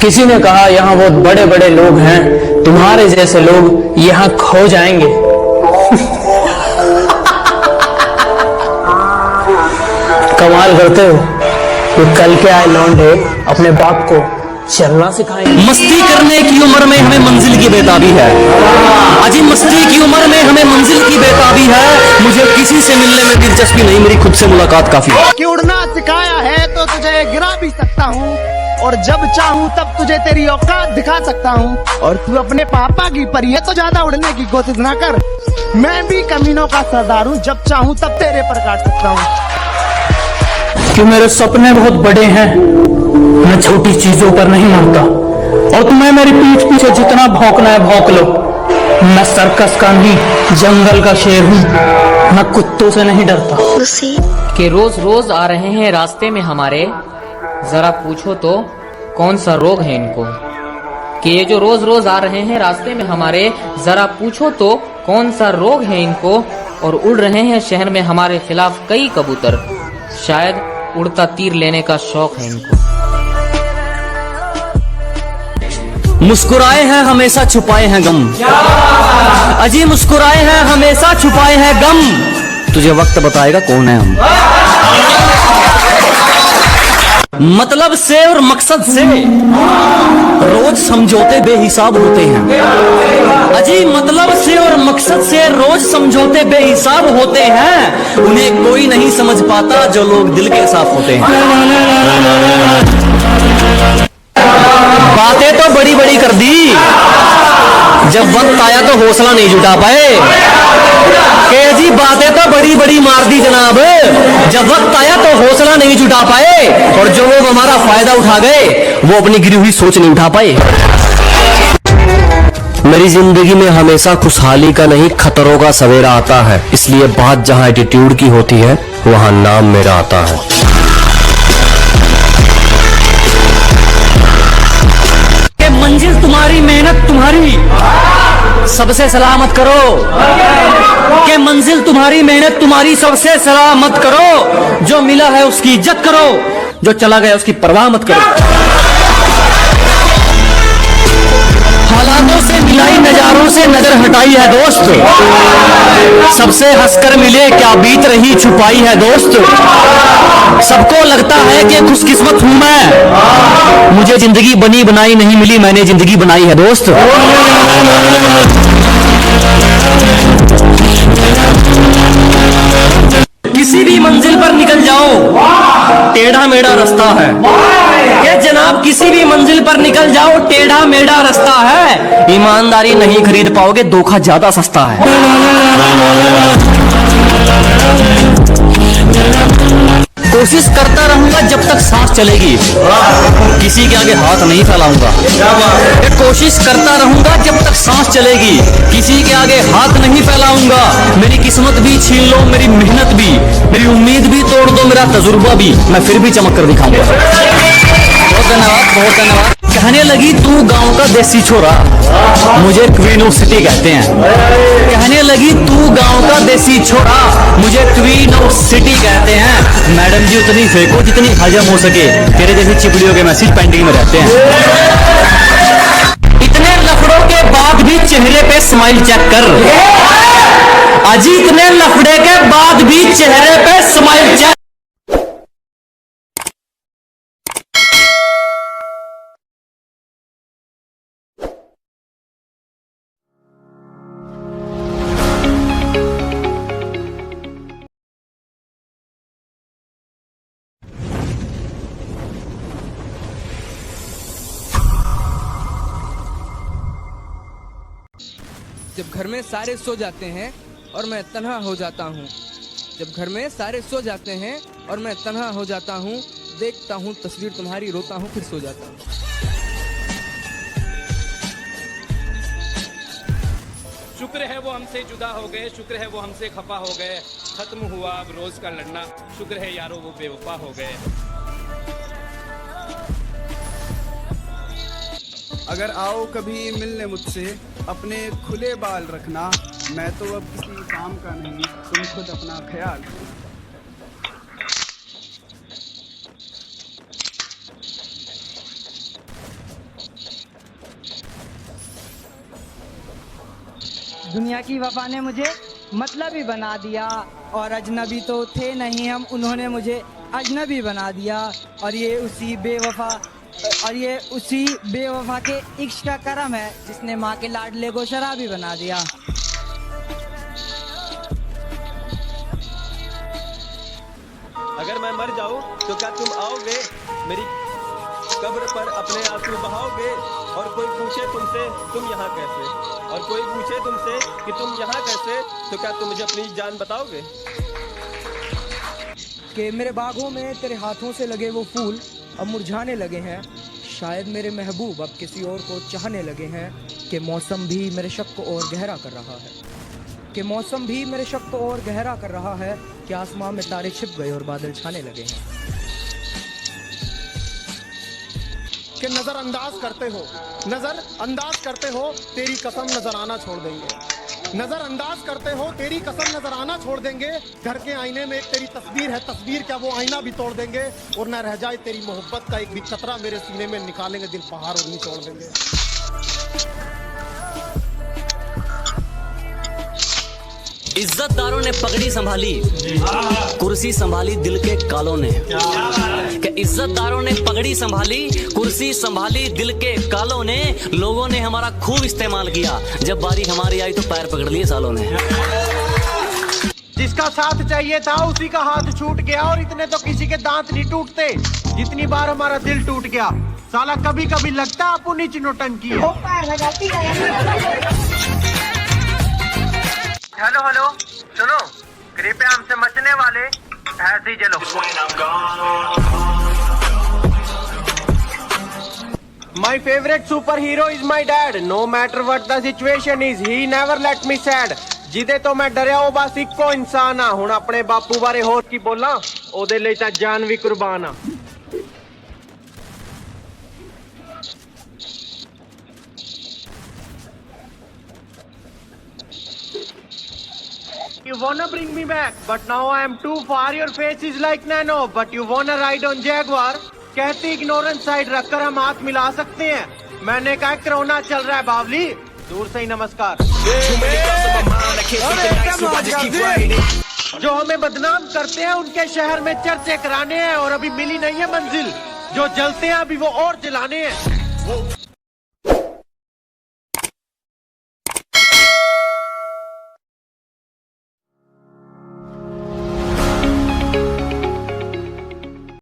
किसी ने कहा यहाँ बहुत बड़े बड़े लोग हैं, तुम्हारे जैसे लोग यहाँ खो जाएंगे। कमाल करते हो। तो कल के आए लौंडे अपने बाप को चलना सिखाएंगे। मस्ती करने की उम्र में हमें मंजिल की बेताबी है। अजी मस्ती की उम्र में हमें मंजिल की बेताबी है। मुझे किसी से मिलने में दिलचस्पी नहीं, मेरी खुद से मुलाकात काफी है। कि उड़ना सिखाया है तो तुझे गिरा भी सकता हूँ, और जब चाहूँ तब तुझे तेरी औकात दिखा सकता हूँ। और तू अपने पापा की परी है तो ज्यादा उड़ने की कोशिश ना कर। मैं भी कमीनों का सरदार हूँ, जब चाहूँ तब तेरे पर काट सकता हूँ। कि मेरे सपने बहुत बड़े हैं, मैं छोटी चीजों पर नहीं मरता। और तुम्हें मेरी पीठ पीछे जितना भौंकना है भौंक लो। मैं सर्कस का नहीं, जंगल का शेर हूँ, मैं कुत्तों से नहीं डरता। कि रोज रोज आ रहे हैं रास्ते में हमारे, जरा पूछो तो कौन सा रोग है इनको। कि ये जो रोज रोज आ रहे हैं रास्ते में हमारे, जरा पूछो तो कौन सा रोग है इनको। और उड़ रहे हैं शहर में हमारे खिलाफ कई कबूतर, शायद उड़ता तीर लेने का शौक है इनको। मुस्कुराए हैं हमेशा छुपाए हैं गम। अजी मुस्कुराए हैं हमेशा छुपाए हैं गम। तुझे वक्त बताएगा कौन है हम। मतलब से और मकसद से रोज समझौते बेहिसाब होते हैं। अजी मतलब से और मकसद से रोज समझौते बेहिसाब होते हैं। उन्हें कोई नहीं समझ पाता जो लोग दिल के साफ होते हैं। बातें तो बड़ी बड़ी कर दी, जब वक्त आया तो हौसला नहीं जुटा पाए। के जी बातें तो बड़ी बड़ी मार दी जनाब, जब वक्त आया तो हौसला नहीं जुटा पाए। और जो लोग हमारा फायदा उठा गए वो अपनी गिरी हुई सोच नहीं उठा पाए। मेरी जिंदगी में हमेशा खुशहाली का नहीं खतरों का सवेरा आता है, इसलिए बात जहां एटीट्यूड की होती है वहां नाम मेरा आता है। मंजिल तुम्हारी मेहनत तुम्हारी, सबसे सलामत करो। कि मंजिल तुम्हारी मेहनत तुम्हारी, सबसे सलामत करो। जो मिला है उसकी इज्जत करो, जो चला गया उसकी परवाह मत करो। हालातों से मिलाई नजारों से नजर हटाई है दोस्त, सबसे हंसकर मिले क्या बीत रही छुपाई है दोस्त। सबको लगता है कि खुशकिस्मत हूं मैं, मुझे जिंदगी बनी बनाई नहीं मिली, मैंने जिंदगी बनाई है दोस्त। किसी भी मंजिल पर निकल जाओ, टेढ़ा मेढ़ा रास्ता है। ये जनाब किसी भी मंजिल पर निकल जाओ, टेढ़ा मेढ़ा रास्ता है। ईमानदारी नहीं खरीद पाओगे, धोखा ज्यादा सस्ता है। कोशिश करता रहूंगा जब तक सांस चलेगी, किसी के आगे हाथ नहीं फैलाऊंगा। कोशिश करता रहूंगा जब तक सांस चलेगी, किसी के आगे हाथ नहीं फैलाऊंगा। मेरी किस्मत भी छीन लो, मेरी मेहनत भी, मेरी उम्मीद भी तोड़ दो, मेरा तजुर्बा भी, मैं फिर भी चमक कर दिखाऊंगा। बहुत धन्यवाद, बहुत धन्यवाद। कहने लगी तू गांव का देसी छोरा, मुझे क्वीन ऑफ सिटी कहते हैं। कहने लगी तू गांव का देसी छोरा, मुझे क्वीन ऑफ सिटी कहते हैं। मैडम जी उतनी फेंको जितनी हजम हो सके, तेरे जैसी चिपड़ियों के मैसेज पेंडिंग में रहते हैं। इतने लफड़ों के बाद भी चेहरे पे स्माइल चेक कर। अजी इतने लफड़े के बाद भी चेहरे पे स्माइल चेक। जब घर में सारे सो जाते हैं और मैं तन्हा हो जाता हूँ, जब घर में सारे सो जाते हैं और मैं तन्हा हो जाता हूँ, देखता हूँ तस्वीर तुम्हारी, रोता हूँ फिर सो जाता हूँ। शुक्र है वो हमसे जुदा हो गए, शुक्र है वो हमसे खफा हो गए, खत्म हुआ अब रोज का लड़ना, शुक्र है यारो वो बेवफा हो गए। अगर आओ कभी मिलने मुझसे, अपने खुले बाल रखना, मैं तो अब किसी काम का नहीं, तुम खुद अपना ख्याल रखना। दुनिया की वफा ने मुझे मतलबी बना दिया, और अजनबी तो थे नहीं हम, उन्होंने मुझे अजनबी बना दिया। और ये उसी बेवफा के इश्क का करम है जिसने माँ के लाडले को शराबी बना दिया। अगर मैं मर जाऊं तो क्या तुम आओगे मेरी कब्र पर अपने आंसू बहाओगे? और कोई पूछे तुमसे तुम यहाँ कैसे, और कोई पूछे तुमसे कि तुम यहाँ कैसे, तो क्या तुम मुझे अपनी जान बताओगे? कि मेरे बागों में तेरे हाथों से लगे वो फूल अब मुरझाने लगे हैं, शायद मेरे महबूब अब किसी और को चाहने लगे हैं। कि मौसम भी मेरे शक को और गहरा कर रहा है, कि मौसम भी मेरे शक को और गहरा कर रहा है, कि आसमां में तारे छिप गए और बादल छाने लगे हैं। कि नजरअंदाज करते हो तेरी कसम नजराना छोड़ देंगे, नजरअंदाज करते हो तेरी कसम नजराना छोड़ देंगे। घर के आईने में एक तेरी तस्वीर है, तस्वीर क्या वो आईना भी तोड़ देंगे, और न रह जाए तेरी मोहब्बत का एक भी कतरा मेरे सीने में, निकालेंगे दिल पहाड़ और निचोड़ देंगे। इज्जतदारों ने पगड़ी संभाली, कुर्सी संभाली दिल के कालों ने। कि इज्जतदारों ने पगड़ी संभाली, कुर्सी संभाली दिल के कालों ने। लोगों ने हमारा खूब इस्तेमाल किया, जब बारी हमारी आई तो पैर पकड़ लिए सालों ने। जिसका साथ चाहिए था उसी का हाथ छूट गया, और इतने तो किसी के दांत नहीं टूटते जितनी बार हमारा दिल टूट गया। साला कभी कभी लगता है अपनी नौटंकी है। हेलो सुनो, कृपया हमसे मचने वाले ऐसे ही चलो। My favorite superhero is my dad. No matter what the situation is, he never let me sad. ਜਿਹਦੇ ਤੋਂ ਮੈਂ ਡਰਿਆ ਉਹ ਬਸ ਇੱਕੋ ਇਨਸਾਨ ਆ। ਹੁਣ ਆਪਣੇ ਬਾਪੂ ਬਾਰੇ ਹੋਰ ਕੀ ਬੋਲਾਂ, ਉਹਦੇ ਲਈ ਤਾਂ ਜਾਨ ਵੀ ਕੁਰਬਾਨ ਆ। You wanna bring me back, but now I am too far. Your face is like nano, but you wanna ride on Jaguar. कहती ignorant side रखकर हम हाथ मिला सकते हैं। मैंने कहा कोरोना चल रहा है बावली, दूर से ही नमस्कार। जो हमें बदनाम करते हैं उनके शहर में चर्चे कराने हैं, और अभी मिली नहीं है मंजिल। जो जलते हैं अभी वो और जलाने हैं।